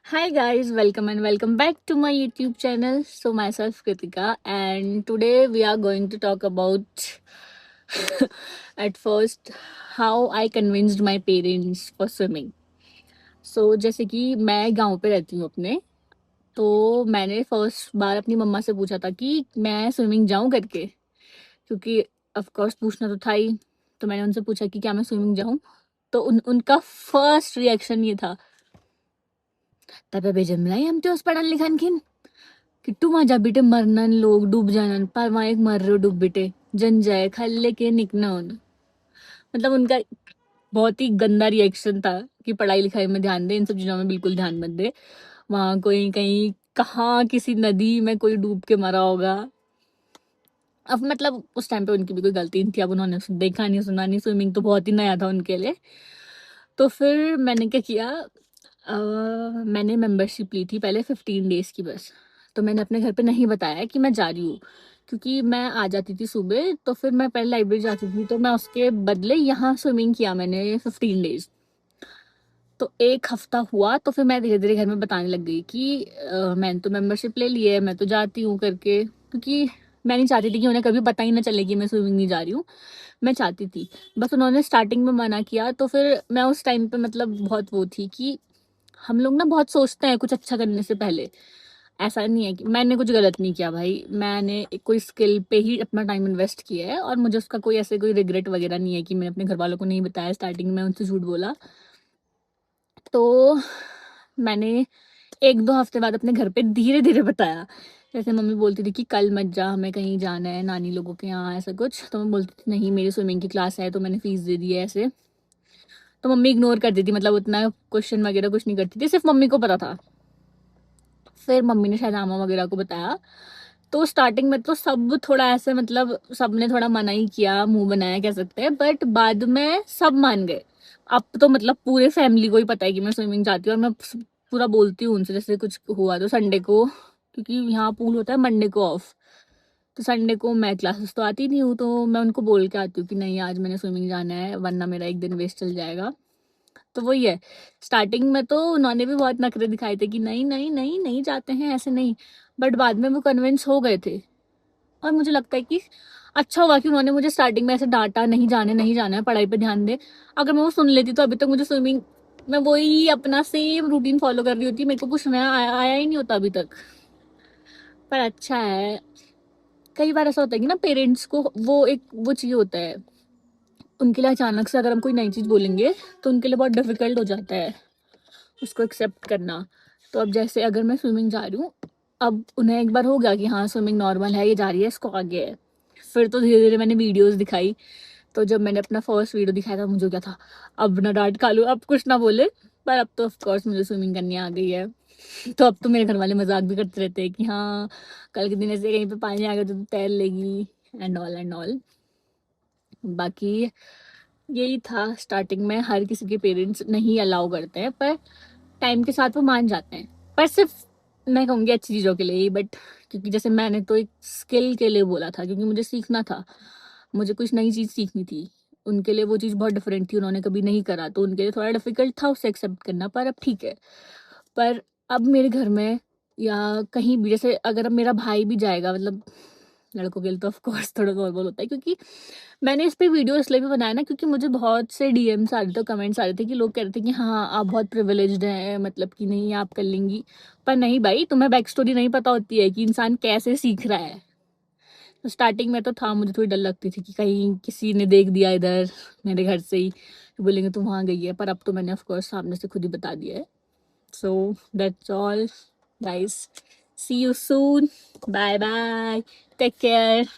Hi guys, welcome and welcome back to my YouTube channel. So myself Kritika and today we are going to talk about at first how I convinced my parents for swimming. So जैसे कि मैं गांव पे रहती हूँ अपने, तो मैंने फर्स्ट बार अपनी मम्मा से पूछा था कि मैं स्विमिंग जाऊं करके, क्योंकि ऑफ कोर्स पूछना तो था ही। तो मैंने उनसे पूछा कि क्या मैं स्विमिंग जाऊं। तो उनका फर्स्ट रिएक्शन ये था, tapi bejamlah हम तो पढ़न लिखन खिन किट्टू माझ्या बेटे मरनन लोग डूब जानन पर वहां एक मर रहे डूब बेटे जन जाए खल्ले के निकना होना। मतलब उनका बहुत ही गंदा रिएक्शन था कि पढ़ाई लिखाई में ध्यान दे, इन सब चीजों में बिल्कुल ध्यान मत दे। वहां कोई कहीं कहाँ किसी नदी में कोई डूब के मरा होगा। अब मतलब उस टाइम पे उनकी भी कोई गलती नहीं थी, अब उन्होंने देखा नहीं सुना नहीं, स्विमिंग तो बहुत ही नया था उनके लिए। तो फिर मैंने क्या किया, मैंने मेंबरशिप ली थी पहले 15 डेज की बस। तो मैंने अपने घर पे नहीं बताया कि मैं जा रही हूँ, क्योंकि मैं आ जाती थी सुबह, तो फिर मैं पहले लाइब्रेरी जाती थी, तो मैं उसके बदले यहाँ स्विमिंग किया मैंने 15 डेज। तो एक हफ्ता हुआ तो फिर मैं धीरे धीरे घर में बताने लग गई कि मैंने तो मेंबरशिप ले ली है, मैं तो जाती हूँ करके, क्योंकि मैं नहीं चाहती थी कि उन्हें कभी पता ही ना चले कि मैं स्विमिंग नहीं जा रही हूँ। मैं चाहती थी, बस उन्होंने स्टार्टिंग में मना किया, तो फिर मैं उस टाइम पे मतलब बहुत वो थी कि हम लोग ना बहुत सोचते हैं कुछ अच्छा करने से पहले। ऐसा नहीं है कि मैंने कुछ गलत नहीं किया भाई, मैंने कोई स्किल पे ही अपना टाइम इन्वेस्ट किया है और मुझे उसका कोई ऐसे कोई रिग्रेट वगैरह नहीं है कि मैंने अपने घर वालों को नहीं बताया, स्टार्टिंग में उनसे झूठ बोला। तो मैंने 1-2 हफ्ते बाद अपने घर पे धीरे धीरे बताया। जैसे मम्मी बोलती थी कि कल मत जा, हमें कहीं जाना है नानी लोगों के यहाँ, ऐसा कुछ। तो मैं बोलती थी नहीं मेरी स्विमिंग की क्लास है, तो मैंने फीस दे दी है ऐसे। तो मम्मी इग्नोर कर देती, मतलब उतना क्वेश्चन वगैरह कुछ नहीं करती थी, सिर्फ मम्मी को पता था। फिर मम्मी ने शायद आमा वगैरह को बताया। तो स्टार्टिंग में तो सब थोड़ा ऐसे, मतलब सबने थोड़ा मना ही किया, मुंह बनाया कह सकते हैं, बट बाद में सब मान गए। अब तो मतलब पूरे फैमिली को ही पता है कि मैं स्विमिंग जाती हूँ, और मैं पूरा बोलती हूँ उनसे, जैसे कुछ हुआ तो संडे को, क्योंकि यहाँ पूल होता है मंडे को ऑफ। तो संडे को मैं क्लासेस तो आती नहीं हूँ, तो मैं उनको बोल के आती हूँ कि नहीं आज मैंने स्विमिंग जाना है, वरना मेरा एक दिन वेस्ट चल जाएगा। तो वही है, स्टार्टिंग में तो उन्होंने भी बहुत नखरे दिखाए थे कि नहीं नहीं नहीं नहीं जाते हैं ऐसे नहीं, बट बाद में वो कन्विंस हो गए थे। और मुझे लगता है कि अच्छा हुआ कि उन्होंने मुझे स्टार्टिंग में ऐसे डांटा, नहीं जाने नहीं जाना है, पढ़ाई पे ध्यान दे। अगर मैं वो सुन लेती तो अभी तक मुझे स्विमिंग, मैं वही अपना सेम रूटीन फॉलो कर रही होती, मेरे को कुछ नया आया ही नहीं होता अभी तक। पर अच्छा है, कई बार ऐसा होता है कि ना पेरेंट्स को वो एक वो चाहिए होता है, उनके लिए अचानक से अगर हम कोई नई चीज़ बोलेंगे तो उनके लिए बहुत डिफिकल्ट हो जाता है उसको एक्सेप्ट करना। तो अब जैसे अगर मैं स्विमिंग जा रही हूँ, अब उन्हें एक बार हो गया कि हाँ स्विमिंग नॉर्मल है, ये जा रही है, इसको आगे है। फिर तो धीरे धीरे मैंने वीडियोस दिखाई। तो जब मैंने अपना फर्स्ट वीडियो दिखाया था, मुझे क्या था, अब ना डांट खा लूँ, अब कुछ ना बोले। पर अब तो ऑफ कोर्स मुझे स्विमिंग करनी आ गई है। तो अब तो मेरे घर वाले मजाक भी करते रहते हैं कि हाँ कल के दिन ऐसे कहीं पे पानी आ गया तो तू तैर लेगी, एंड ऑल एंड ऑल। बाकी यही था, स्टार्टिंग में हर किसी के पेरेंट्स नहीं अलाउ करते हैं, पर टाइम के साथ वो मान जाते हैं। पर सिर्फ मैं कहूँगी अच्छी चीज़ों के लिए ही, बट क्योंकि जैसे मैंने तो एक स्किल के लिए बोला था, क्योंकि मुझे सीखना था, मुझे कुछ नई चीज़ सीखनी थी। उनके लिए वो चीज़ बहुत डिफरेंट थी, उन्होंने कभी नहीं करा, तो उनके लिए थोड़ा डिफिकल्ट था उसे एक्सेप्ट करना, पर अब ठीक है। पर अब मेरे घर में या कहीं भी, जैसे अगर अब मेरा भाई भी जाएगा, मतलब लड़कों के लिए तो ऑफ कोर्स थोड़ा नॉर्मल होता है, क्योंकि मैंने इस पे वीडियो इसलिए भी बनाया ना, क्योंकि मुझे बहुत से डीएम्स आ रहे थे, कमेंट्स आ रहे थे कि लोग कह रहे थे कि हाँ आप बहुत प्रिविलेज्ड हैं, मतलब कि नहीं आप कर लेंगी। पर नहीं भाई, तुम्हें बैक स्टोरी नहीं पता होती है कि इंसान कैसे सीख रहा है। तो स्टार्टिंग में तो था, मुझे थोड़ी डर लगती थी कि कहीं किसी ने देख दिया इधर मेरे घर से ही, तो बोलेंगे तुम वहाँ गई है। पर अब तो मैंने ऑफ कोर्स सामने से खुद ही बता दिया है। So that's all guys, see you soon, bye bye, take care.